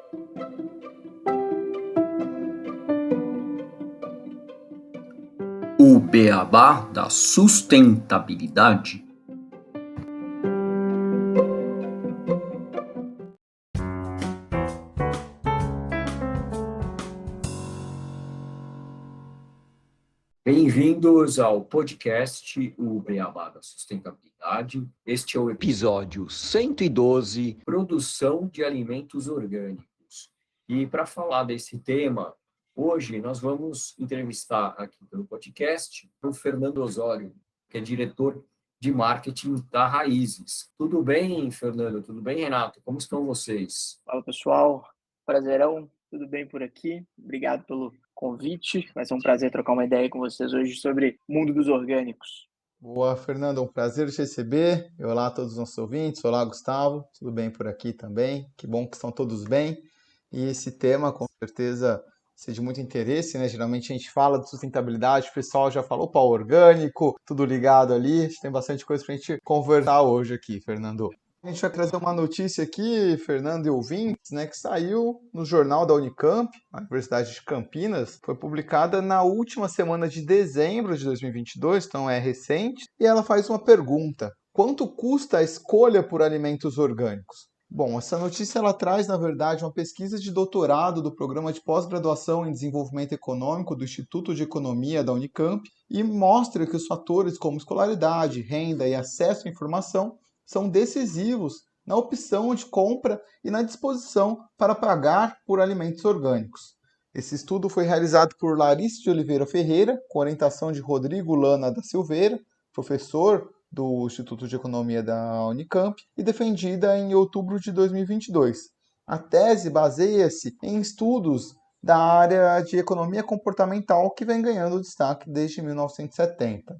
O beabá da sustentabilidade. Bem-vindos ao podcast O Beabá da Sustentabilidade. Este é o episódio 112, Produção de Alimentos Orgânicos. E para falar desse tema, hoje nós vamos entrevistar aqui pelo podcast o Fernando Osório, que é diretor de marketing da Raízes. Tudo bem, Fernando? Tudo bem, Renato? Como estão vocês? Fala, pessoal. Prazerão. Tudo bem por aqui? Obrigado pelo convite. Vai ser um prazer trocar uma ideia com vocês hoje sobre o mundo dos orgânicos. Boa, Fernando. Um prazer te receber. Olá a todos os nossos ouvintes. Olá, Gustavo. Tudo bem por aqui também? Que bom que estão todos bem. E esse tema, com certeza, seja de muito interesse, né? Geralmente a gente fala de sustentabilidade, o pessoal já falou, opa, orgânico, tudo ligado ali. A gente tem bastante coisa para a gente conversar hoje aqui, Fernando. A gente vai trazer uma notícia aqui, Fernando e ouvintes, né, que saiu no jornal da Unicamp, na Universidade de Campinas, foi publicada na última semana de dezembro de 2022, então é recente, e ela faz uma pergunta: quanto custa a escolha por alimentos orgânicos? Bom, essa notícia ela traz, na verdade, uma pesquisa de doutorado do Programa de Pós-Graduação em Desenvolvimento Econômico do Instituto de Economia da Unicamp e mostra que os fatores como escolaridade, renda e acesso à informação são decisivos na opção de compra e na disposição para pagar por alimentos orgânicos. Esse estudo foi realizado por Larice de Oliveira Ferreira, com orientação de Rodrigo Lana da Silveira, professor do Instituto de Economia da Unicamp, e defendida em outubro de 2022. A tese baseia-se em estudos da área de economia comportamental que vem ganhando destaque desde 1970.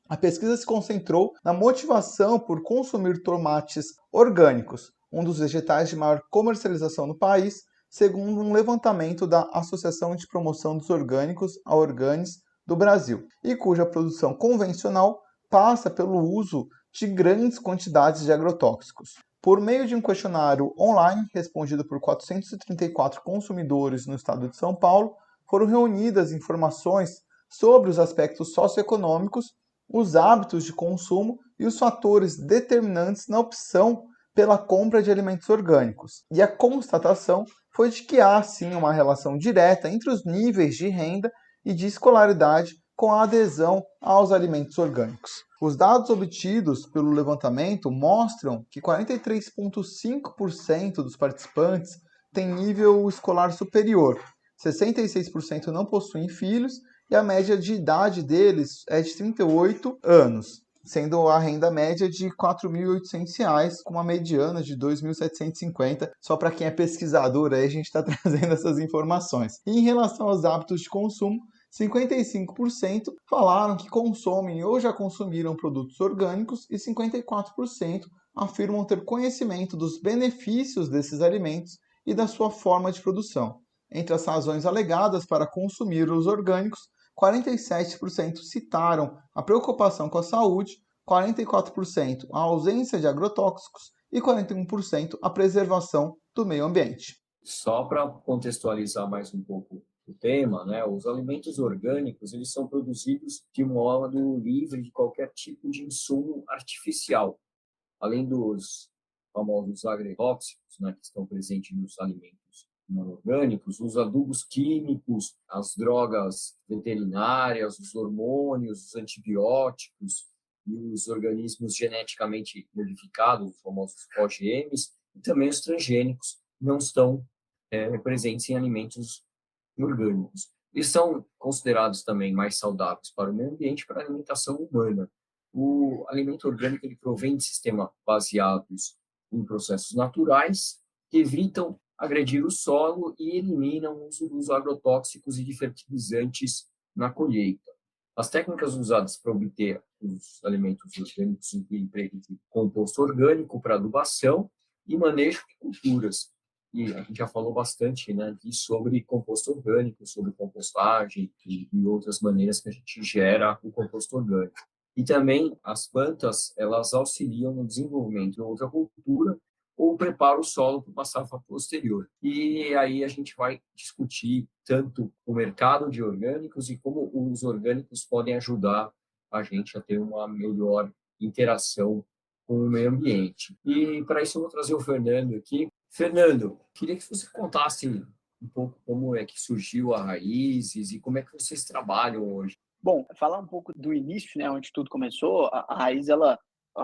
A pesquisa se concentrou na motivação por consumir tomates orgânicos, um dos vegetais de maior comercialização no país, segundo um levantamento da Associação de Promoção dos Orgânicos, a Orgânis, do Brasil, e cuja produção convencional passa pelo uso de grandes quantidades de agrotóxicos. Por meio de um questionário online, respondido por 434 consumidores no estado de São Paulo, foram reunidas informações sobre os aspectos socioeconômicos, os hábitos de consumo e os fatores determinantes na opção pela compra de alimentos orgânicos. E a constatação foi de que há, sim, uma relação direta entre os níveis de renda e de escolaridade com a adesão aos alimentos orgânicos. Os dados obtidos pelo levantamento mostram que 43,5% dos participantes têm nível escolar superior, 66% não possuem filhos e a média de idade deles é de 38 anos, sendo a renda média de R$ 4.800, com uma mediana de R$ 2.750. Só para quem é pesquisador, aí a gente está trazendo essas informações. E em relação aos hábitos de consumo, 55% falaram que consomem ou já consumiram produtos orgânicos e 54% afirmam ter conhecimento dos benefícios desses alimentos e da sua forma de produção. Entre as razões alegadas para consumir os orgânicos, 47% citaram a preocupação com a saúde, 44% a ausência de agrotóxicos e 41% a preservação do meio ambiente. Só para contextualizar mais um pouco o tema, né, os alimentos orgânicos eles são produzidos de modo livre de qualquer tipo de insumo artificial, além dos famosos agrotóxicos, né, que estão presentes nos alimentos não orgânicos, os adubos químicos, as drogas veterinárias, os hormônios, os antibióticos e os organismos geneticamente modificados, os famosos OGMs, e também os transgênicos não estão presentes em alimentos orgânicos. Eles são considerados também mais saudáveis para o meio ambiente e para a alimentação humana. O alimento orgânico ele provém de sistemas baseados em processos naturais que evitam agredir o solo e eliminam o uso dos agrotóxicos e de fertilizantes na colheita. As técnicas usadas para obter os alimentos orgânicos incluem emprego de composto orgânico para adubação e manejo de culturas. E a gente já falou bastante, né, sobre composto orgânico, sobre compostagem e outras maneiras que a gente gera o composto orgânico. E também as plantas, elas auxiliam no desenvolvimento de outra cultura, ou prepara o solo para uma safra posterior. E aí a gente vai discutir tanto o mercado de orgânicos e como os orgânicos podem ajudar a gente a ter uma melhor interação com o meio ambiente. E para isso eu vou trazer o Fernando aqui. Fernando, queria que você contasse um pouco como é que surgiu a Raízes e como é que vocês trabalham hoje. Bom, falar um pouco do início, né, onde tudo começou. A Raiz, ela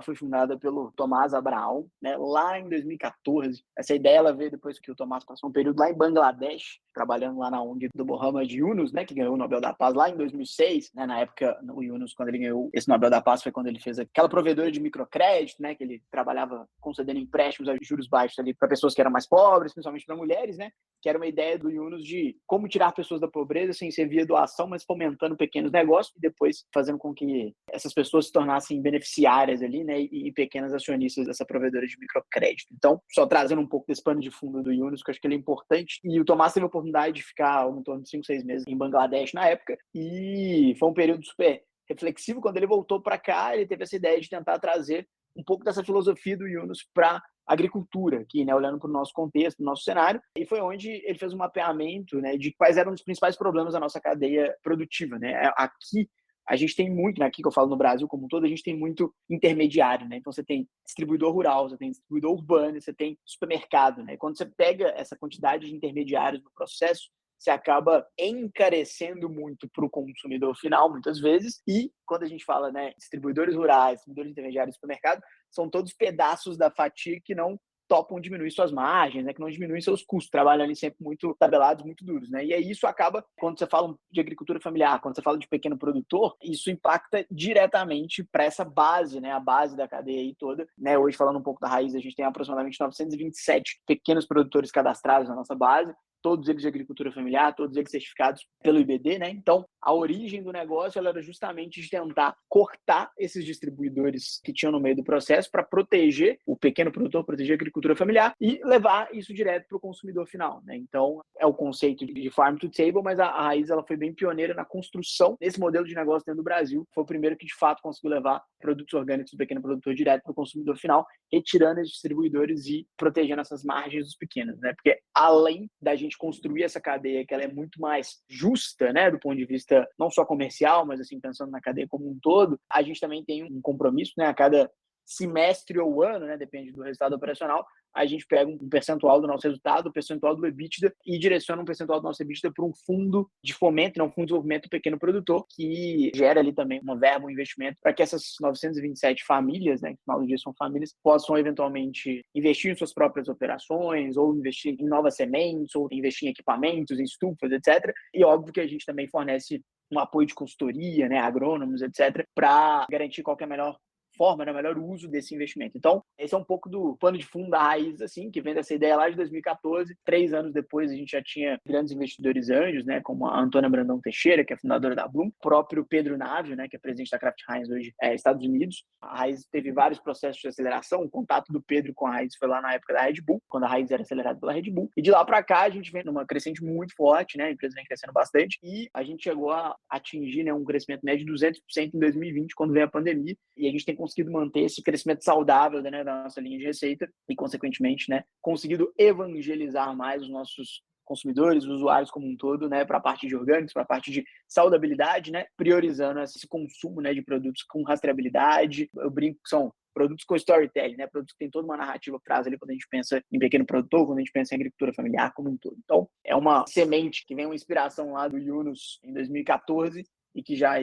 foi fundada pelo Tomás Abraão, né, lá em 2014. Essa ideia ela veio depois que o Tomás passou um período lá em Bangladesh, trabalhando lá na ONG do Muhammad Yunus, né, que ganhou o Nobel da Paz lá em 2006. Né, na época, o Yunus, quando ele ganhou esse Nobel da Paz, foi quando ele fez aquela provedora de microcrédito, né, que ele trabalhava concedendo empréstimos a juros baixos ali para pessoas que eram mais pobres, principalmente para mulheres, né, que era uma ideia do Yunus de como tirar pessoas da pobreza sem ser via doação, mas fomentando pequenos negócios e depois fazendo com que essas pessoas se tornassem beneficiárias ali, né, e pequenas acionistas dessa provedora de microcrédito. Então, só trazendo um pouco desse pano de fundo do Yunus, que eu acho que ele é importante. E o Tomás teve a oportunidade de ficar em torno de 5, 6 meses em Bangladesh na época, e foi um período super reflexivo. Quando ele voltou para cá, ele teve essa ideia de tentar trazer um pouco dessa filosofia do Yunus para agricultura aqui, né, olhando para o nosso contexto, para o nosso cenário, e foi onde ele fez um mapeamento, né, de quais eram os principais problemas da nossa cadeia produtiva, né. Aqui a gente tem muito, né, aqui que eu falo no Brasil como um todo, a gente tem muito intermediário, né, então você tem distribuidor rural, você tem distribuidor urbano, você tem supermercado, né, quando você pega essa quantidade de intermediários no processo, você acaba encarecendo muito para o consumidor final, muitas vezes, e quando a gente fala, né, distribuidores rurais, distribuidores intermediários do supermercado, são todos pedaços da fatia que não topam diminuir suas margens, né, que não diminuem seus custos, trabalham ali sempre muito tabelados, muito duros, né, e aí isso acaba, quando você fala de agricultura familiar, quando você fala de pequeno produtor, isso impacta diretamente para essa base, né, a base da cadeia aí toda, né, hoje falando um pouco da Raiz, a gente tem aproximadamente 927 pequenos produtores cadastrados na nossa base, todos eles de agricultura familiar, todos eles certificados pelo IBD, né? Então, a origem do negócio ela era justamente de tentar cortar esses distribuidores que tinham no meio do processo para proteger o pequeno produtor, proteger a agricultura familiar e levar isso direto para o consumidor final, né? Então, é o conceito de farm to table, mas a Raiz ela foi bem pioneira na construção desse modelo de negócio dentro do Brasil. Foi o primeiro que, de fato, conseguiu levar produtos orgânicos do pequeno produtor direto para o consumidor final, retirando esses distribuidores e protegendo essas margens dos pequenos, né? Porque além da gente construir essa cadeia que ela é muito mais justa, né, do ponto de vista não só comercial, mas assim pensando na cadeia como um todo, a gente também tem um compromisso, né, a cada semestre ou ano, né, depende do resultado operacional, a gente pega um percentual do nosso resultado, um percentual do EBITDA e direciona um percentual do nosso EBITDA para um fundo de fomento, um fundo de desenvolvimento do pequeno produtor, que gera ali também uma verba, um investimento para que essas 927 famílias, né, que no final do dia são famílias, possam eventualmente investir em suas próprias operações, ou investir em novas sementes, ou investir em equipamentos, em estufas, etc. E óbvio que a gente também fornece um apoio de consultoria, né, agrônomos, etc., para garantir qual que é a melhor forma, né, o melhor uso desse investimento. Então, esse é um pouco do pano de fundo da Raiz, assim, que vem dessa ideia lá de 2014. 3 anos depois, a gente já tinha grandes investidores anjos, né, como a Antônia Brandão Teixeira, que é fundadora da Bloom, o próprio Pedro Navio, né, que é presidente da Kraft Heinz hoje, Estados Unidos. A Raiz teve vários processos de aceleração. O contato do Pedro com a Raiz foi lá na época da Red Bull, quando a Raiz era acelerada pela Red Bull. E de lá para cá, a gente vem numa crescente muito forte, né, a empresa vem crescendo bastante, e a gente chegou a atingir, né, um crescimento médio de 200% em 2020, quando veio a pandemia, e a gente tem conseguido manter esse crescimento saudável, né, da nossa linha de receita e, consequentemente, né, conseguido evangelizar mais os nossos consumidores, os usuários como um todo, né, para a parte de orgânicos, para a parte de saudabilidade, né, priorizando esse consumo, né, de produtos com rastreabilidade. Eu brinco que são produtos com storytelling, né, produtos que tem toda uma narrativa por trás ali quando a gente pensa em pequeno produtor, quando a gente pensa em agricultura familiar como um todo. Então, é uma semente que vem uma inspiração lá do Yunus em 2014, e que já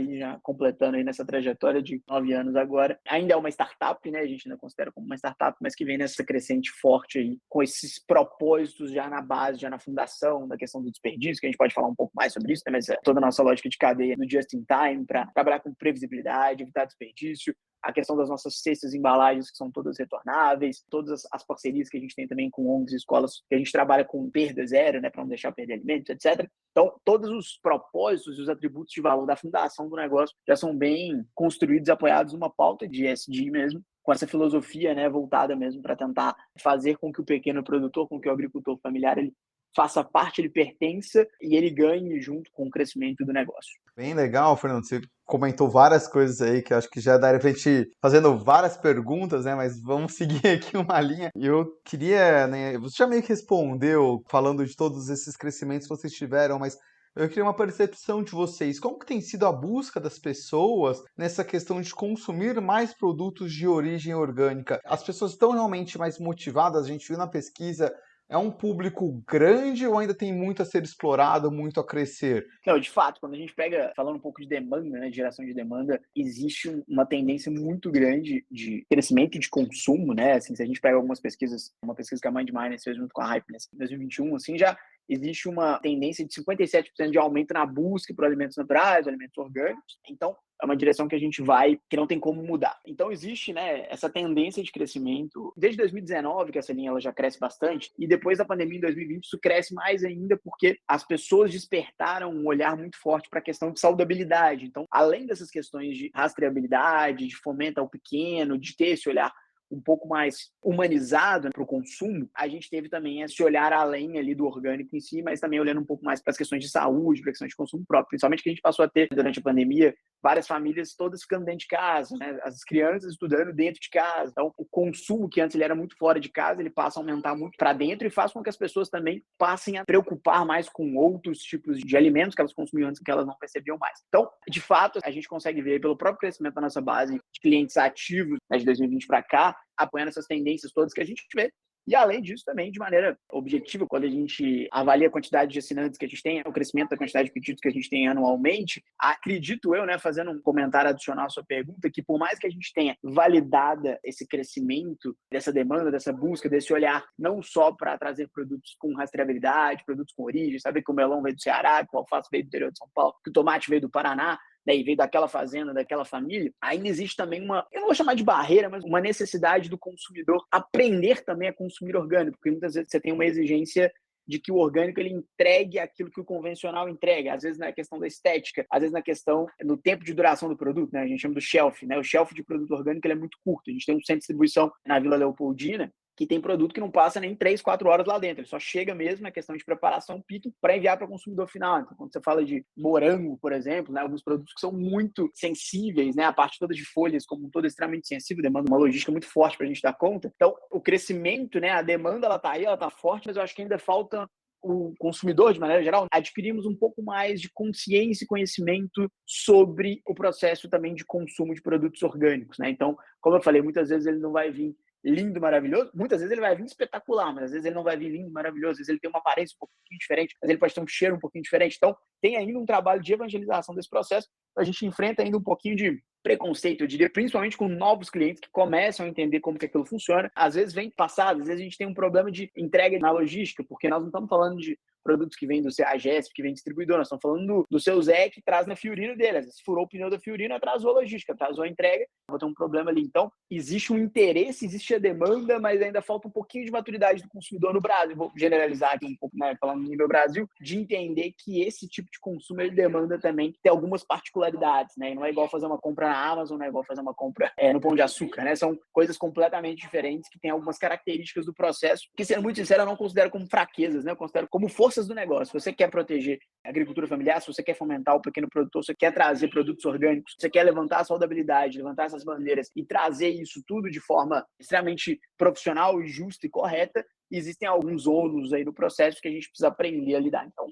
completando aí nessa trajetória de 9 anos agora, ainda é uma startup, né? A gente ainda considera como uma startup, mas que vem nessa crescente forte aí, com esses propósitos já na base, já na fundação, da questão do desperdício, que a gente pode falar um pouco mais sobre isso, né? Mas toda a nossa lógica de cadeia do just in time, para trabalhar com previsibilidade, evitar desperdício, a questão das nossas cestas e embalagens, que são todas retornáveis, todas as parcerias que a gente tem também com ONGs e escolas, que a gente trabalha com perda zero, né, para não deixar perder alimentos, etc. Então, todos os propósitos e os atributos de valor da fundação do negócio já são bem construídos, apoiados numa pauta de ESG mesmo, com essa filosofia, né, voltada mesmo para tentar fazer com que o pequeno produtor, com que o agricultor familiar, ele faça parte, ele pertença e ele ganhe junto com o crescimento do negócio. Bem legal, Fernando. Você comentou várias coisas aí que eu acho que já daria pra gente ir fazendo várias perguntas, né? Mas vamos seguir aqui uma linha. E eu queria, né? Você já meio que respondeu falando de todos esses crescimentos que vocês tiveram, mas eu queria uma percepção de vocês. Como que tem sido a busca das pessoas nessa questão de consumir mais produtos de origem orgânica? As pessoas estão realmente mais motivadas? A gente viu na pesquisa, é um público grande ou ainda tem muito a ser explorado, muito a crescer? Não, de fato, quando a gente pega, falando um pouco de demanda, né, de geração de demanda, existe uma tendência muito grande de crescimento e de consumo, né? Assim, se a gente pega algumas pesquisas, uma pesquisa que a MindMiners fez junto com a Hypeness em 2021, assim, já existe uma tendência de 57% de aumento na busca por alimentos naturais, alimentos orgânicos. Então, é uma direção que a gente vai, que não tem como mudar. Então, existe, né, essa tendência de crescimento. Desde 2019, que essa linha ela já cresce bastante, e depois da pandemia em 2020, isso cresce mais ainda porque as pessoas despertaram um olhar muito forte para a questão de saudabilidade. Então, além dessas questões de rastreabilidade, de fomento ao pequeno, de ter esse olhar um pouco mais humanizado, né, para o consumo, a gente teve também esse olhar além ali do orgânico em si, mas também olhando um pouco mais para as questões de saúde, para as questões de consumo próprio, principalmente que a gente passou a ter durante a pandemia várias famílias todas ficando dentro de casa, né? As crianças estudando dentro de casa. Então, o consumo que antes ele era muito fora de casa, ele passa a aumentar muito para dentro e faz com que as pessoas também passem a preocupar mais com outros tipos de alimentos que elas consumiam antes que elas não percebiam mais. Então, de fato, a gente consegue ver pelo próprio crescimento da nossa base de clientes ativos, né, de 2020 para cá, apoiando essas tendências todas que a gente vê. E, além disso, também, de maneira objetiva, quando a gente avalia a quantidade de assinantes que a gente tem, o crescimento da quantidade de pedidos que a gente tem anualmente, acredito eu, né, fazendo um comentário adicional à sua pergunta, que por mais que a gente tenha validada esse crescimento, dessa demanda, dessa busca, desse olhar, não só para trazer produtos com rastreabilidade, produtos com origem, saber que o melão veio do Ceará, que o alface veio do interior de São Paulo, que o tomate veio do Paraná, né, e veio daquela fazenda, daquela família, ainda existe também uma, eu não vou chamar de barreira, mas uma necessidade do consumidor aprender também a consumir orgânico, porque muitas vezes você tem uma exigência de que o orgânico ele entregue aquilo que o convencional entrega, às vezes na questão da estética, às vezes na questão do tempo de duração do produto, né? A gente chama do shelf, né? O shelf de produto orgânico ele é muito curto. A gente tem um centro de distribuição na Vila Leopoldina que tem produto que não passa nem 3, 4 horas lá dentro. Ele só chega mesmo na questão de preparação, pique, para enviar para o consumidor final. Então, quando você fala de morango, por exemplo, né, alguns produtos que são muito sensíveis, né, a parte toda de folhas como um todo é extremamente sensível, demanda uma logística muito forte para a gente dar conta. Então, o crescimento, né, a demanda, ela está aí, ela está forte, mas eu acho que ainda falta o consumidor, de maneira geral, adquirimos um pouco mais de consciência e conhecimento sobre o processo também de consumo de produtos orgânicos, né? Então, como eu falei, muitas vezes ele não vai vir lindo, maravilhoso. Muitas vezes ele vai vir espetacular, mas às vezes ele não vai vir lindo, maravilhoso. Às vezes ele tem uma aparência um pouquinho diferente, às vezes ele pode ter um cheiro um pouquinho diferente. Então, tem ainda um trabalho de evangelização desse processo. A gente enfrenta ainda um pouquinho de preconceito, eu diria, principalmente com novos clientes que começam a entender como que aquilo funciona. Às vezes vem passado, às vezes a gente tem um problema de entrega na logística, porque nós não estamos falando de produtos que vêm do CEAGESP, que vem distribuidor, nós estamos falando do seu Zé que traz na Fiorino dele. Às vezes furou o pneu da Fiorino, atrasou a logística, atrasou a entrega, vou ter um problema ali. Então, existe um interesse, existe a demanda, mas ainda falta um pouquinho de maturidade do consumidor no Brasil. Vou generalizar aqui um pouco, né, falando no nível Brasil, de entender que esse tipo de consumo ele demanda também ter algumas particularidades, né? E não é igual fazer uma compra na Amazon, não é igual fazer uma compra no Pão de Açúcar, né? São coisas completamente diferentes que têm algumas características do processo que, sendo muito sincero, eu não considero como fraquezas, né? Eu considero como forças do negócio. Se você quer proteger a agricultura familiar, se você quer fomentar o pequeno produtor, se você quer trazer produtos orgânicos, se você quer levantar a saudabilidade, levantar essas bandeiras e trazer isso tudo de forma extremamente profissional, justa e correta, existem alguns ônus aí no processo que a gente precisa aprender a lidar. Então,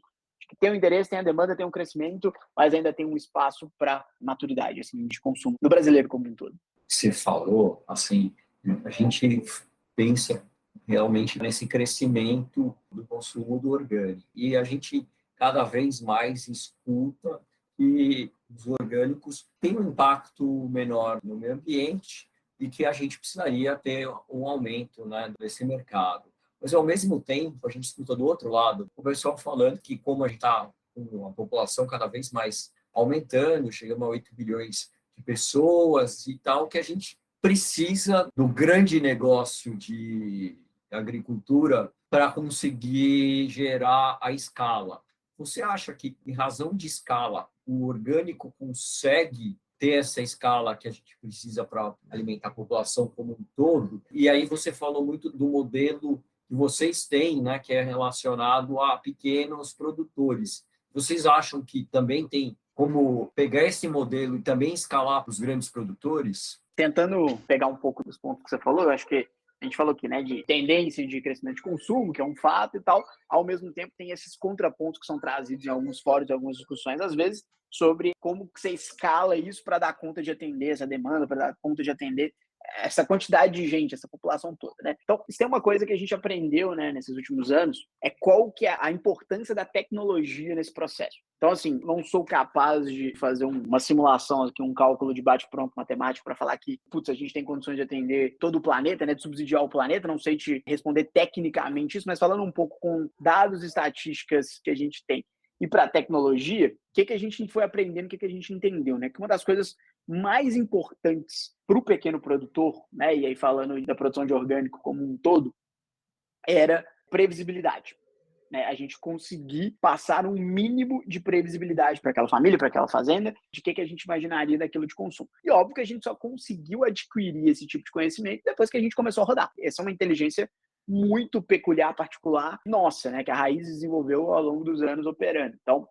tem o interesse, tem a demanda, tem o crescimento, mas ainda tem um espaço para maturidade assim, de consumo do brasileiro como um todo. Você falou, assim, a gente pensa realmente nesse crescimento do consumo do orgânico. E a gente cada vez mais escuta que os orgânicos têm um impacto menor no meio ambiente e que a gente precisaria ter um aumento, né, desse mercado. Mas, ao mesmo tempo, a gente escuta do outro lado o pessoal falando que, como a gente está com a população cada vez mais aumentando, chegamos a 8 bilhões de pessoas e tal, que a gente precisa do grande negócio de agricultura para conseguir gerar a escala. Você acha que, em razão de escala, o orgânico consegue ter essa escala que a gente precisa para alimentar a população como um todo? E aí você falou muito do modelo que vocês têm, né, que é relacionado a pequenos produtores. Vocês acham que também tem como pegar esse modelo e também escalar para os grandes produtores? Tentando pegar um pouco dos pontos que você falou, eu acho que a gente falou aqui, né, de tendência de crescimento de consumo, que é um fato e tal, ao mesmo tempo tem esses contrapontos que são trazidos em alguns fóruns, em algumas discussões, às vezes, sobre como que você escala isso para dar conta de atender essa demanda, para dar conta de atender essa quantidade de gente, essa população toda, né? Então, se tem uma coisa que a gente aprendeu, né, nesses últimos anos, é qual que é a importância da tecnologia nesse processo. Então, assim, não sou capaz de fazer uma simulação, aqui, um cálculo de bate-pronto matemático para falar que, putz, a gente tem condições de atender todo o planeta, né, de subsidiar o planeta, não sei te responder tecnicamente isso, mas falando um pouco com dados e estatísticas que a gente tem. E para a tecnologia, o que a gente foi aprendendo, o que a gente entendeu, né? Que uma das coisas mais importantes para o pequeno produtor, né? E aí falando da produção de orgânico como um todo, era previsibilidade. Né? A gente conseguir passar um mínimo de previsibilidade para aquela família, para aquela fazenda, de que a gente imaginaria daquilo de consumo. E óbvio que a gente só conseguiu adquirir esse tipo de conhecimento depois que a gente começou a rodar. Essa é uma inteligência muito peculiar, particular, nossa, né? Que a Raiz desenvolveu ao longo dos anos operando. Então,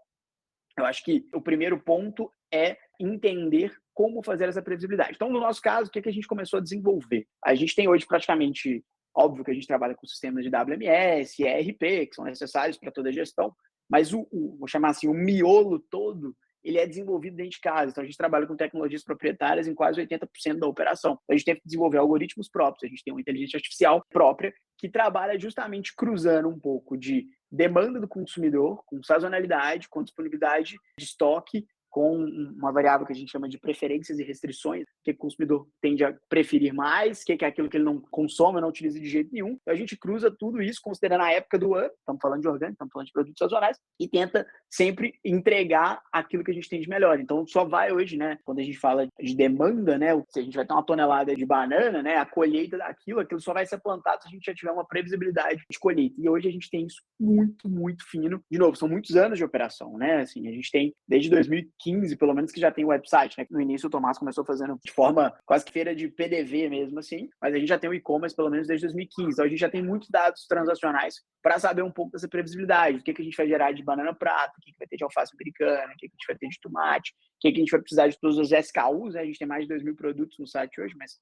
eu acho que o primeiro ponto é entender como fazer essa previsibilidade. Então, no nosso caso, o que a gente começou a desenvolver? A gente tem hoje praticamente, óbvio que a gente trabalha com sistemas de WMS, ERP, que são necessários para toda a gestão, mas vou chamar assim, o miolo todo, ele é desenvolvido dentro de casa. Então, a gente trabalha com tecnologias proprietárias em quase 80% da operação. Então, a gente tem que desenvolver algoritmos próprios, a gente tem uma inteligência artificial própria que trabalha justamente cruzando um pouco de demanda do consumidor, com sazonalidade, com disponibilidade de estoque, com uma variável que a gente chama de preferências e restrições, que o consumidor tende a preferir mais, que é aquilo que ele não consome, não utiliza de jeito nenhum. Então, a gente cruza tudo isso, considerando a época do ano, estamos falando de orgânico, estamos falando de produtos sazonais, e tenta sempre entregar aquilo que a gente tem de melhor. Então, só vai hoje, né, quando a gente fala de demanda, né, se a gente vai ter uma tonelada de banana, né, a colheita daquilo, aquilo só vai ser plantado se a gente já tiver uma previsibilidade de colheita. E hoje a gente tem isso muito, muito fino. De novo, são muitos anos de operação, né, assim, a gente tem desde 2015, pelo menos, que já tem o website, né? No início o Tomás começou fazendo de forma quase que feira de PDV mesmo, assim, mas a gente já tem o e-commerce pelo menos desde 2015, então a gente já tem muitos dados transacionais para saber um pouco dessa previsibilidade, o que a gente vai gerar de banana prata, o que vai ter de alface americana, o que a gente vai ter de tomate, o que a gente vai precisar de todos os SKUs, né? A gente tem mais de 2.000 produtos no site hoje, mas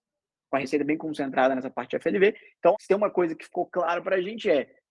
com a receita bem concentrada nessa parte de FLV. Então, se tem uma coisa que ficou claro para a gente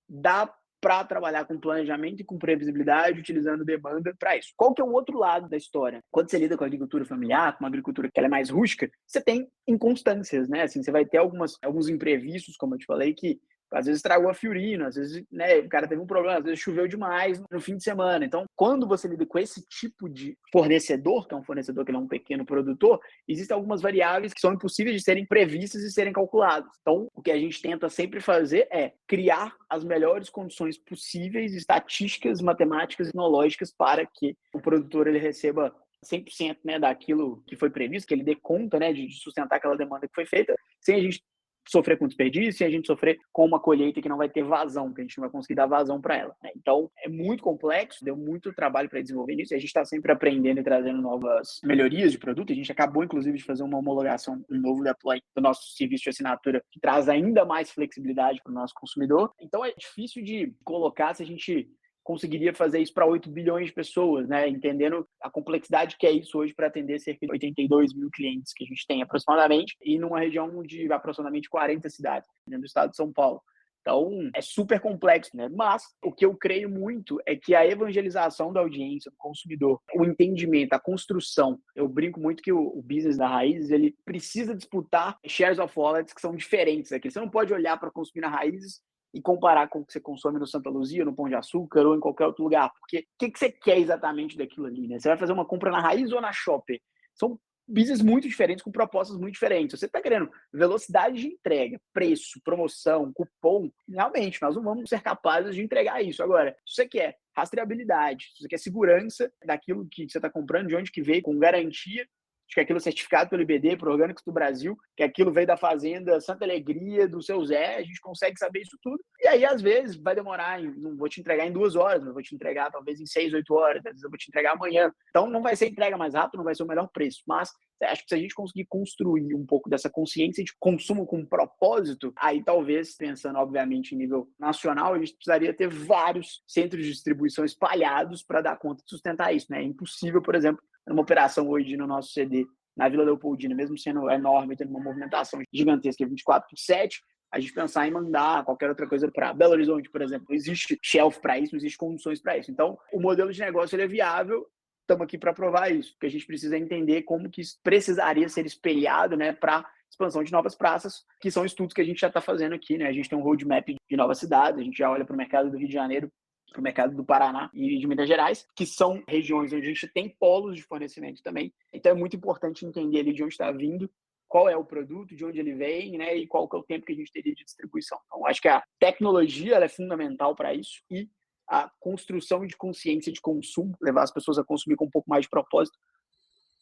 dá para trabalhar com planejamento e com previsibilidade, utilizando demanda para isso. Qual que é o outro lado da história? Quando você lida com a agricultura familiar, com uma agricultura que ela é mais rústica, você tem inconstâncias, né? Assim, você vai ter alguns imprevistos, como eu te falei, que às vezes estragou a Fiorino, às vezes, né, o cara teve um problema, às vezes choveu demais no fim de semana. Então, quando você lida com esse tipo de fornecedor, que é um fornecedor que não é um pequeno produtor, existem algumas variáveis que são impossíveis de serem previstas e serem calculadas. Então, o que a gente tenta sempre fazer é criar as melhores condições possíveis, estatísticas, matemáticas e tecnológicas para que o produtor ele receba 100%, né, daquilo que foi previsto, que ele dê conta, né, de sustentar aquela demanda que foi feita, sem a gente sofrer com desperdício e a gente sofrer com uma colheita que não vai ter vazão, que a gente não vai conseguir dar vazão para ela, né? Então, é muito complexo, deu muito trabalho para desenvolver isso, e a gente está sempre aprendendo e trazendo novas melhorias de produto. A gente acabou, inclusive, de fazer uma homologação, um novo deploy do nosso serviço de assinatura, que traz ainda mais flexibilidade para o nosso consumidor. Então, é difícil de colocar se a gente conseguiria fazer isso para 8 bilhões de pessoas, né? Entendendo a complexidade que é isso hoje para atender cerca de 82 mil clientes que a gente tem aproximadamente, e numa região de aproximadamente 40 cidades, dentro do estado de São Paulo. Então, é super complexo, né? Mas o que eu creio muito é que a evangelização da audiência, do consumidor, o entendimento, a construção, eu brinco muito que o business da Raízes, ele precisa disputar shares of wallets que são diferentes aqui. Você não pode olhar para consumir na Raízes e comparar com o que você consome no Santa Luzia, no Pão de Açúcar ou em qualquer outro lugar. Porque o que você quer exatamente daquilo ali, né? Você vai fazer uma compra na Raiz ou na Shopper? São business muito diferentes, com propostas muito diferentes. Você está querendo velocidade de entrega, preço, promoção, cupom, realmente, nós não vamos ser capazes de entregar isso. Agora, se você quer rastreabilidade, se você quer segurança daquilo que você está comprando, de onde que veio, com garantia, de que aquilo é certificado pelo IBD, por Orgânicos do Brasil, que aquilo veio da fazenda Santa Alegria, do seu Zé, a gente consegue saber isso tudo. E aí, às vezes, vai demorar, não vou te entregar em 2 horas, mas vou te entregar talvez em 6, 8 horas, às vezes eu vou te entregar amanhã. Então, não vai ser entrega mais rápido, não vai ser o melhor preço, mas Acho que se a gente conseguir construir um pouco dessa consciência de consumo com propósito, aí talvez, pensando obviamente em nível nacional, a gente precisaria ter vários centros de distribuição espalhados para dar conta de sustentar isso, né? É impossível, por exemplo, numa operação hoje no nosso CD, na Vila Leopoldina, mesmo sendo enorme, tendo uma movimentação gigantesca 24/7, a gente pensar em mandar qualquer outra coisa para Belo Horizonte, por exemplo. Não existe shelf para isso, não existe condições para isso. Então, o modelo de negócio ele é viável. Estamos aqui para provar isso, porque a gente precisa entender como que isso precisaria ser espelhado, né, para expansão de novas praças, que são estudos que a gente já está fazendo aqui, né? A gente tem um roadmap de novas cidades, a gente já olha para o mercado do Rio de Janeiro, para o mercado do Paraná e de Minas Gerais, que são regiões onde a gente tem polos de fornecimento também. Então é muito importante entender ali de onde está vindo, qual é o produto, de onde ele vem, né, e qual que é o tempo que a gente teria de distribuição. Então, acho que a tecnologia ela é fundamental para isso e a construção de consciência de consumo, levar as pessoas a consumir com um pouco mais de propósito,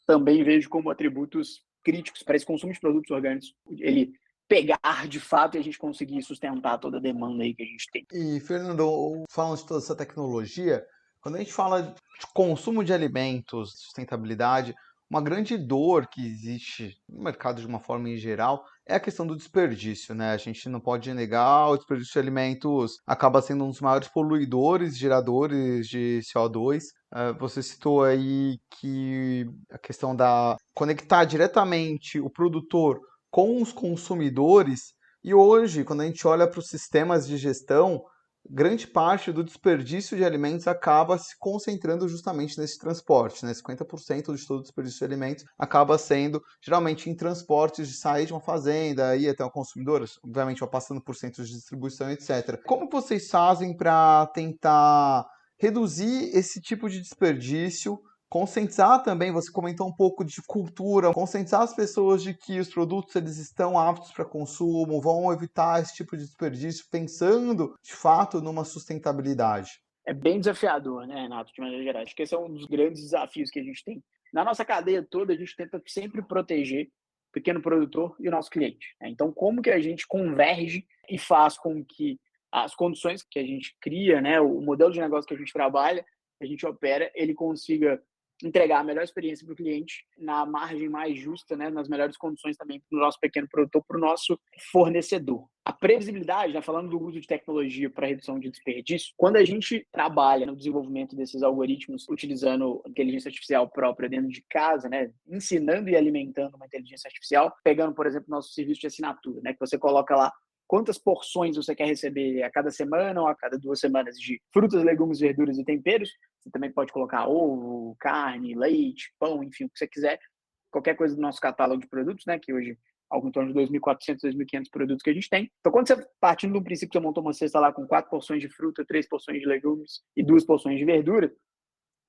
também vejo como atributos críticos para esse consumo de produtos orgânicos. Ele pegar de fato e a gente conseguir sustentar toda a demanda aí que a gente tem. E, Fernando, falando de toda essa tecnologia, quando a gente fala de consumo de alimentos, sustentabilidade, uma grande dor que existe no mercado de uma forma em geral é a questão do desperdício, né? A gente não pode negar, o desperdício de alimentos acaba sendo um dos maiores poluidores, geradores de CO2. Você citou aí que a questão da conectar diretamente o produtor com os consumidores, e hoje, quando a gente olha para os sistemas de gestão, grande parte do desperdício de alimentos acaba se concentrando justamente nesse transporte, né? 50% de todo o desperdício de alimentos acaba sendo geralmente em transportes de sair de uma fazenda, ir até o consumidor, obviamente vai passando por centros de distribuição, etc. Como vocês fazem para tentar reduzir esse tipo de desperdício? Conscientizar também, você comentou um pouco de cultura, conscientizar as pessoas de que os produtos eles estão aptos para consumo, vão evitar esse tipo de desperdício, pensando de fato numa sustentabilidade. É bem desafiador, né, Renato, de maneira geral. Acho que esse é um dos grandes desafios que a gente tem. Na nossa cadeia toda, a gente tenta sempre proteger o pequeno produtor e o nosso cliente, né? Então, como que a gente converge e faz com que as condições que a gente cria, né, o modelo de negócio que a gente trabalha, que a gente opera, ele consiga entregar a melhor experiência para o cliente na margem mais justa, né, nas melhores condições também para o nosso pequeno produtor, para o nosso fornecedor. A previsibilidade, né, falando do uso de tecnologia para redução de desperdício, quando a gente trabalha no desenvolvimento desses algoritmos utilizando inteligência artificial própria dentro de casa, né, ensinando e alimentando uma inteligência artificial, pegando, por exemplo, nosso serviço de assinatura, né, que você coloca lá quantas porções você quer receber a cada semana ou a cada 2 semanas de frutas, legumes, verduras e temperos. Você também pode colocar ovo, carne, leite, pão, enfim, o que você quiser. Qualquer coisa do nosso catálogo de produtos, né? Que hoje algo em torno de 2.400, 2.500 produtos que a gente tem. Então, quando você, partindo de um princípio que você montou uma cesta lá com 4 porções de fruta, 3 porções de legumes e 2 porções de verdura,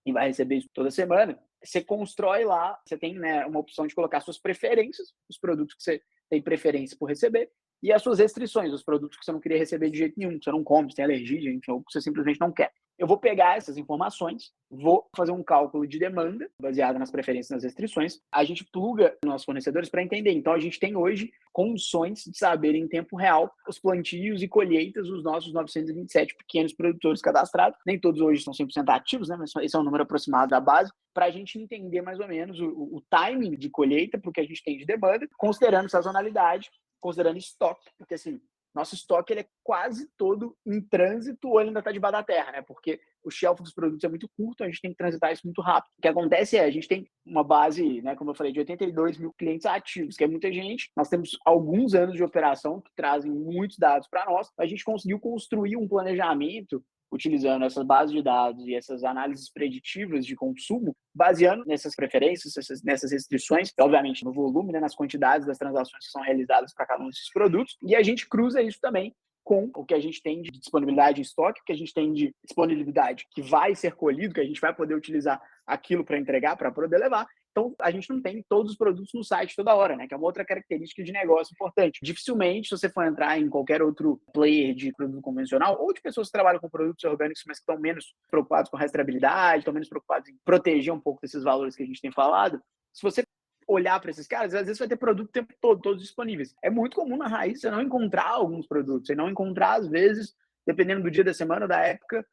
e vai receber isso toda semana, você constrói lá, você tem, né, uma opção de colocar suas preferências, os produtos que você tem preferência por receber, e as suas restrições, os produtos que você não queria receber de jeito nenhum, que você não come, você tem alergia, enfim, ou que você simplesmente não quer. Eu vou pegar essas informações, vou fazer um cálculo de demanda, baseado nas preferências e nas restrições. A gente pluga nossos fornecedores para entender. Então, a gente tem hoje condições de saber em tempo real os plantios e colheitas dos nossos 927 pequenos produtores cadastrados. Nem todos hoje são 100% ativos, né? Mas esse é um número aproximado da base, para a gente entender mais ou menos o timing de colheita, porque a gente tem de demanda, considerando sazonalidade, considerando estoque, porque assim, nosso estoque ele é quase todo em trânsito ou ele ainda está debaixo da terra, né? Porque o shelf dos produtos é muito curto, a gente tem que transitar isso muito rápido. O que acontece é, a gente tem uma base, né, como eu falei, de 82 mil clientes ativos, que é muita gente. Nós temos alguns anos de operação que trazem muitos dados para nós. A gente conseguiu construir um planejamento utilizando essas bases de dados e essas análises preditivas de consumo, baseando nessas preferências, nessas restrições, obviamente no volume, né, nas quantidades das transações que são realizadas para cada um desses produtos, e a gente cruza isso também com o que a gente tem de disponibilidade em estoque, o que a gente tem de disponibilidade que vai ser colhido, que a gente vai poder utilizar aquilo para entregar, para poder levar. Então, a gente não tem todos os produtos no site toda hora, né? Que é uma outra característica de negócio importante. Dificilmente, se você for entrar em qualquer outro player de produto convencional ou de pessoas que trabalham com produtos orgânicos, mas que estão menos preocupados com rastreabilidade, estão menos preocupados em proteger um pouco desses valores que a gente tem falado, se você olhar para esses caras, às vezes vai ter produto o tempo todo, todos disponíveis. É muito comum na raiz você não encontrar alguns produtos, você não encontrar, às vezes, dependendo do dia da semana, da época,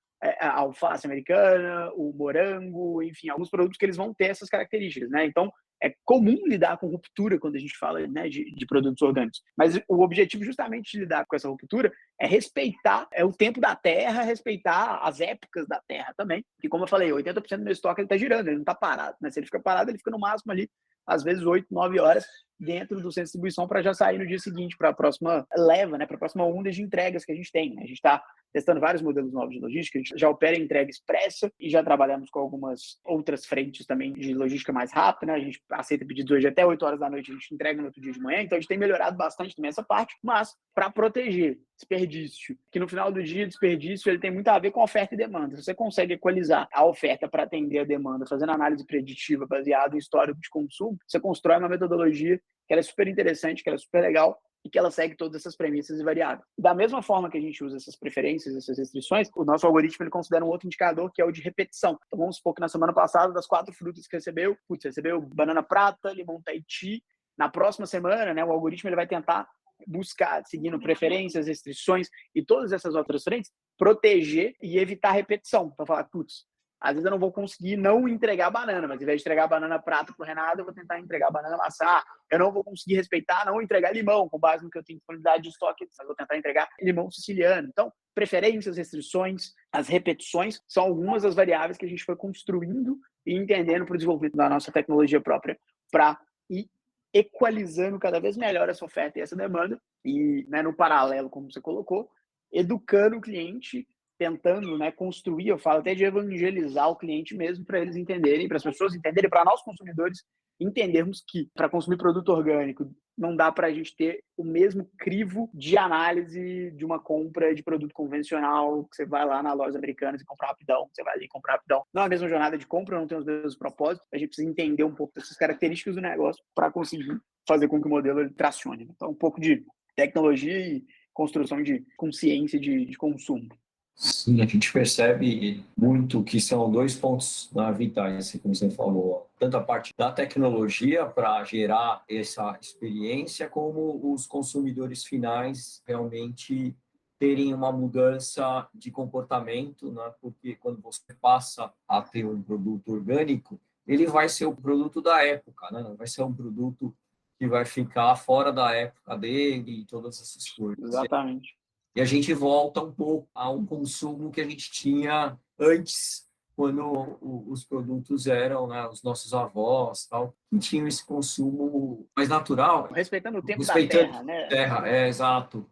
a alface americana, o morango, enfim, alguns produtos que eles vão ter essas características, né? Então, é comum lidar com ruptura quando a gente fala, né, de produtos orgânicos. Mas o objetivo justamente de lidar com essa ruptura é respeitar o tempo da terra, respeitar as épocas da terra também. E como eu falei, 80% do meu estoque está girando, ele não está parado. Né? Se ele fica parado, ele fica no máximo ali, às vezes 8, 9 horas dentro do centro de distribuição para já sair no dia seguinte, para a próxima leva, né, para a próxima onda de entregas que a gente tem. Né? A gente está testando vários modelos novos de logística, a gente já opera em entrega expressa e já trabalhamos com algumas outras frentes também de logística mais rápida, né? A gente aceita pedidos hoje até 8 horas da noite, a gente entrega no outro dia de manhã, então a gente tem melhorado bastante também essa parte, mas para proteger desperdício, que no final do dia, desperdício ele tem muito a ver com oferta e demanda. Se você consegue equalizar a oferta para atender a demanda, fazendo análise preditiva baseada em histórico de consumo, você constrói uma metodologia que ela é super interessante, que ela é super legal, e que ela segue todas essas premissas e variáveis. Da mesma forma que a gente usa essas preferências, essas restrições, o nosso algoritmo ele considera um outro indicador, que é o de repetição. Então, vamos supor que na semana passada, das 4 frutas que recebeu, recebeu banana prata, limão Tahiti. Na próxima semana, né, o algoritmo ele vai tentar buscar, seguindo preferências, restrições e todas essas outras frentes, proteger e evitar repetição. Então, falar, às vezes eu não vou conseguir não entregar banana, mas ao invés de entregar banana prata pro Renato, eu vou tentar entregar banana maçã. Eu não vou conseguir respeitar, não entregar limão, com base no que eu tenho disponibilidade de estoque, mas vou tentar entregar limão siciliano. Então, preferências, restrições, as repetições são algumas das variáveis que a gente foi construindo e entendendo para o desenvolvimento da nossa tecnologia própria para ir equalizando cada vez melhor essa oferta e essa demanda e, né, no paralelo, como você colocou, educando o cliente, tentando, né, construir, eu falo até de evangelizar o cliente mesmo para eles entenderem, para as pessoas entenderem, para nós consumidores entendermos que para consumir produto orgânico não dá para a gente ter o mesmo crivo de análise de uma compra de produto convencional, que você vai lá na loja americana e compra rapidão, você vai ali comprar rapidão. Não é a mesma jornada de compra, não tem os mesmos propósitos, a gente precisa entender um pouco dessas características do negócio para conseguir fazer com que o modelo ele tracione. Então, um pouco de tecnologia e construção de consciência de consumo. Sim, a gente percebe muito que são 2 pontos vitais, como você falou, tanto a parte da tecnologia para gerar essa experiência, como os consumidores finais realmente terem uma mudança de comportamento, né? Porque quando você passa a ter um produto orgânico, ele vai ser o produto da época, né? Não vai ser um produto que vai ficar fora da época dele e todas essas coisas. Exatamente. E a gente volta um pouco ao consumo que a gente tinha antes, quando os produtos eram, né, os nossos avós, tal, que tinham esse consumo mais natural. Respeitando o tempo Respeitando da terra, né? Terra, é, exato.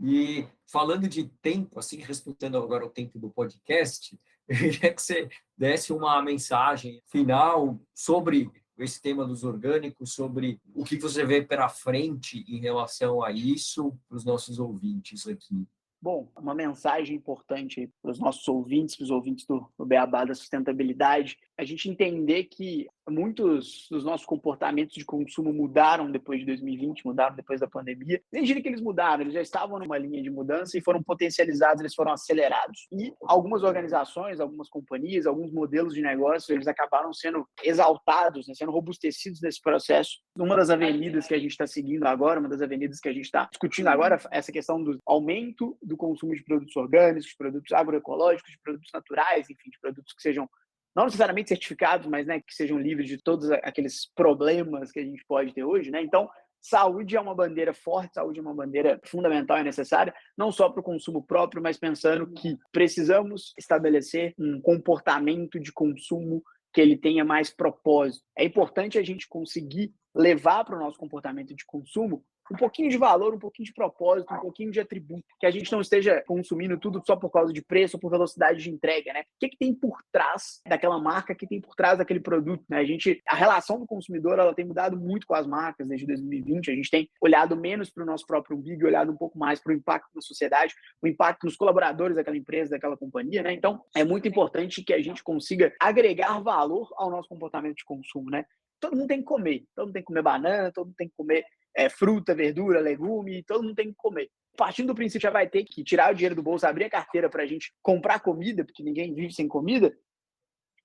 E falando de tempo, assim, respeitando agora o tempo do podcast, eu queria que você desse uma mensagem final sobre esse tema dos orgânicos, sobre o que você vê pela frente em relação a isso para os nossos ouvintes aqui. Bom, uma mensagem importante para os nossos ouvintes, para os ouvintes do Beabá da Sustentabilidade, a gente entender que muitos dos nossos comportamentos de consumo mudaram depois de 2020, mudaram depois da pandemia. Nem diria que eles mudaram, eles já estavam numa linha de mudança e foram potencializados, eles foram acelerados. E algumas organizações, algumas companhias, alguns modelos de negócio, eles acabaram sendo exaltados, né, sendo robustecidos nesse processo. Uma das avenidas que a gente está seguindo agora, uma das avenidas que a gente está discutindo agora, essa questão do aumento do consumo de produtos orgânicos, de produtos agroecológicos, de produtos naturais, enfim, de produtos que sejam não necessariamente certificados, mas, né, que sejam livres de todos aqueles problemas que a gente pode ter hoje, né? Então, saúde é uma bandeira forte, saúde é uma bandeira fundamental e necessária, não só para o consumo próprio, mas pensando que precisamos estabelecer um comportamento de consumo que ele tenha mais propósito. É importante a gente conseguir levar para o nosso comportamento de consumo um pouquinho de valor, um pouquinho de propósito, um pouquinho de atributo, que a gente não esteja consumindo tudo só por causa de preço ou por velocidade de entrega, né? O que tem por trás daquela marca, o que tem por trás daquele produto, né? A relação do consumidor, ela tem mudado muito com as marcas desde 2020, a gente tem olhado menos para o nosso próprio umbigo e olhado um pouco mais para o impacto na sociedade, o impacto nos colaboradores daquela empresa, daquela companhia, né? Então, é muito importante que a gente consiga agregar valor ao nosso comportamento de consumo, né? Todo mundo tem que comer, todo mundo tem que comer banana, todo mundo tem que comer fruta, verdura, legume, todo mundo tem que comer. Partindo do princípio já vai ter que tirar o dinheiro do bolso, abrir a carteira para a gente comprar comida, porque ninguém vive sem comida.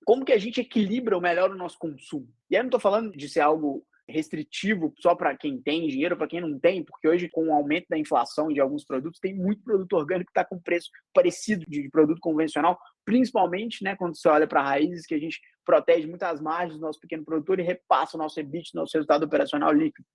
Como que a gente equilibra o melhor o nosso consumo? E aí eu não estou falando de ser algo restritivo só para quem tem dinheiro, para quem não tem, porque hoje, com o aumento da inflação de alguns produtos, tem muito produto orgânico que está com preço parecido de produto convencional, principalmente, né, quando você olha para raízes, que a gente protege muito as margens do nosso pequeno produtor e repassa o nosso EBIT, nosso resultado operacional líquido.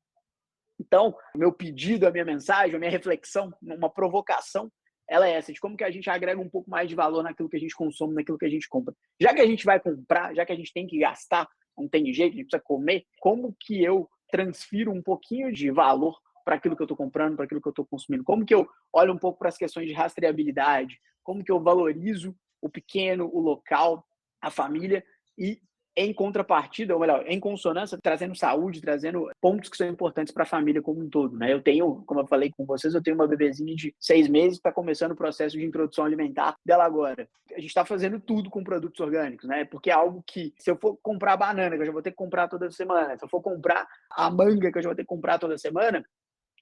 Então, o meu pedido, a minha mensagem, a minha reflexão, uma provocação, ela é essa, de como que a gente agrega um pouco mais de valor naquilo que a gente consome, naquilo que a gente compra. Já que a gente vai comprar, já que a gente tem que gastar, não tem jeito, a gente precisa comer, como que eu transfiro um pouquinho de valor para aquilo que eu estou comprando, para aquilo que eu estou consumindo? Como que eu olho um pouco para as questões de rastreabilidade? Como que eu valorizo o pequeno, o local, a família e, em contrapartida, ou melhor, em consonância, trazendo saúde, trazendo pontos que são importantes para a família como um todo, né? Eu tenho, como eu falei com vocês, eu tenho uma bebezinha de 6 meses que está começando o processo de introdução alimentar dela agora. A gente está fazendo tudo com produtos orgânicos, né? Porque é algo que, se eu for comprar banana, que eu já vou ter que comprar toda semana, se eu for comprar a manga, que eu já vou ter que comprar toda semana,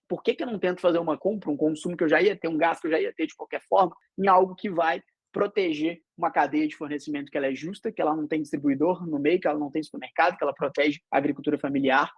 por que eu não tento fazer uma compra, um consumo que eu já ia ter, um gasto que eu já ia ter de qualquer forma, em algo que vai proteger uma cadeia de fornecimento que ela é justa, que ela não tem distribuidor no meio, que ela não tem supermercado, que ela protege a agricultura familiar,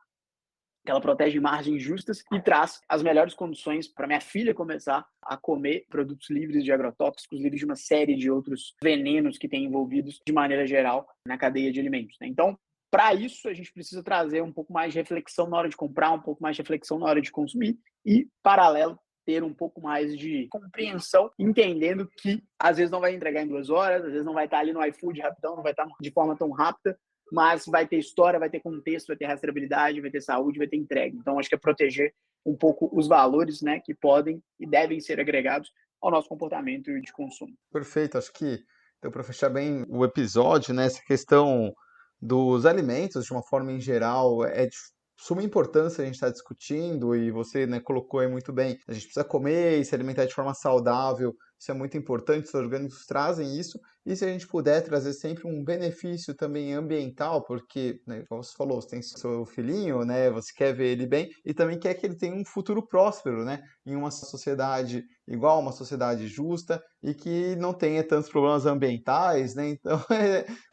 que ela protege margens justas e traz as melhores condições para minha filha começar a comer produtos livres de agrotóxicos, livres de uma série de outros venenos que tem envolvidos de maneira geral na cadeia de alimentos, né? Então, para isso, a gente precisa trazer um pouco mais de reflexão na hora de comprar, um pouco mais de reflexão na hora de consumir e, paralelo, ter um pouco mais de compreensão, entendendo que às vezes não vai entregar em 2 horas, às vezes não vai estar ali no iFood rapidão, não vai estar de forma tão rápida, mas vai ter história, vai ter contexto, vai ter rastreabilidade, vai ter saúde, vai ter entrega. Então, acho que é proteger um pouco os valores, né, que podem e devem ser agregados ao nosso comportamento de consumo. Perfeito, acho que deu para fechar bem o episódio, né? Essa questão dos alimentos, de uma forma em geral, é de suma importância a gente estar discutindo, e você, né, colocou aí muito bem, a gente precisa comer e se alimentar de forma saudável, isso é muito importante, os orgânicos trazem isso, e se a gente puder trazer sempre um benefício também ambiental, porque, né, como você falou, você tem seu filhinho, né, você quer ver ele bem, e também quer que ele tenha um futuro próspero, né, em uma sociedade igual, uma sociedade justa, e que não tenha tantos problemas ambientais, né, então,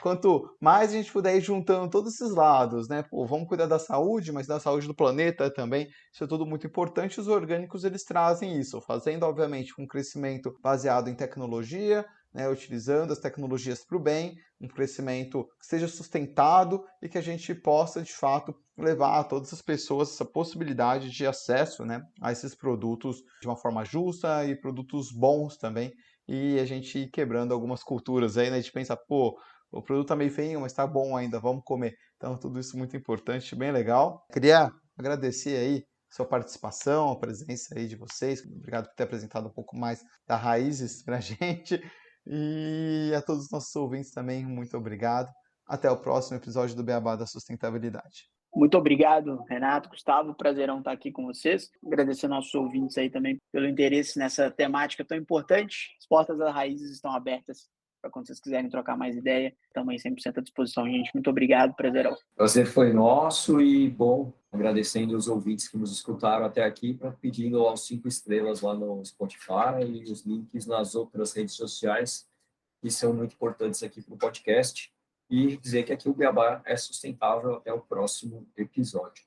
quanto mais a gente puder ir juntando todos esses lados, né, pô, vamos cuidar da saúde, mas da saúde do planeta também, isso é tudo muito importante, os orgânicos eles trazem isso, fazendo, obviamente, um crescimento baseado em tecnologia, né, utilizando as tecnologias para o bem, um crescimento que seja sustentado e que a gente possa, de fato, levar a todas as pessoas essa possibilidade de acesso, né, a esses produtos de uma forma justa e produtos bons também, e a gente ir quebrando algumas culturas aí, né, a gente pensa, pô, o produto tá meio feio, mas tá bom ainda, vamos comer. Então, tudo isso muito importante, bem legal. Queria agradecer aí sua participação, a presença aí de vocês. Obrigado por ter apresentado um pouco mais da Raízes pra gente. E a todos os nossos ouvintes também, muito obrigado. Até o próximo episódio do Beabá da Sustentabilidade. Muito obrigado, Renato, Gustavo, prazerão estar aqui com vocês. Agradecer aos nossos ouvintes aí também pelo interesse nessa temática tão importante. As portas das raízes estão abertas para quando vocês quiserem trocar mais ideia. Estamos aí 100% à disposição, gente. Muito obrigado, prazerão. O prazer foi nosso e, bom, agradecendo os ouvintes que nos escutaram até aqui, pedindo aos 5 estrelas lá no Spotify e os links nas outras redes sociais, que são muito importantes aqui para o podcast. E dizer que aqui o Beabá é sustentável. Até o próximo episódio.